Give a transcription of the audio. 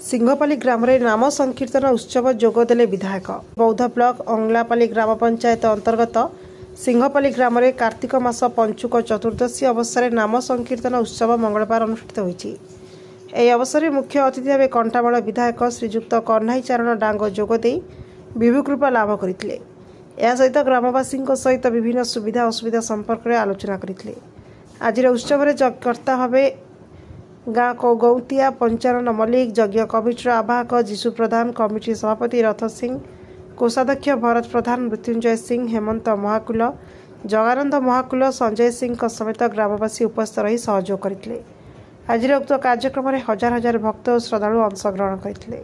सिंहपाली ग्राम रे नाम संकीर्तन उत्सव जोगदेले विधायक। बौद्ध ब्लॉक अंगलापाली ग्राम पंचायत अंतर्गत सिंहपाली ग्राम रे कार्तिक मास पंचुक चतुर्दशी अवसर नाम संकीर्तन उत्सव मंगलवार अनुष्ठित होईछि। एही अवसर में मुख्य अतिथि भाव कंटामाल विधायक श्रीजुक्त कन्हाई चरण डांग जोगदे विभु कृपा लाभ करथिले। या सहित ग्रामवासी सहित विभिन्न सुविधा असुविधा संपर्क में आलोचना करथिले। आज उत्सव में कर्ता भावे गाँ को गौतिया पंचानन मल्लिक, यज्ञ कमिटर आवाहक जीशु प्रधान, कमिटी सभापति रथ सिंह, कोषाध्यक्ष भरत प्रधान, मृत्युंजय सिंह, हेमंत महाकुल, जगानंद महाकुल, संजय सिंह समेत ग्रामवासी उपस्थित रही सहयोग करथिले। आज उक्त कार्यक्रम में हजार हजार भक्त और श्रद्धालु अंशग्रहण करथिले।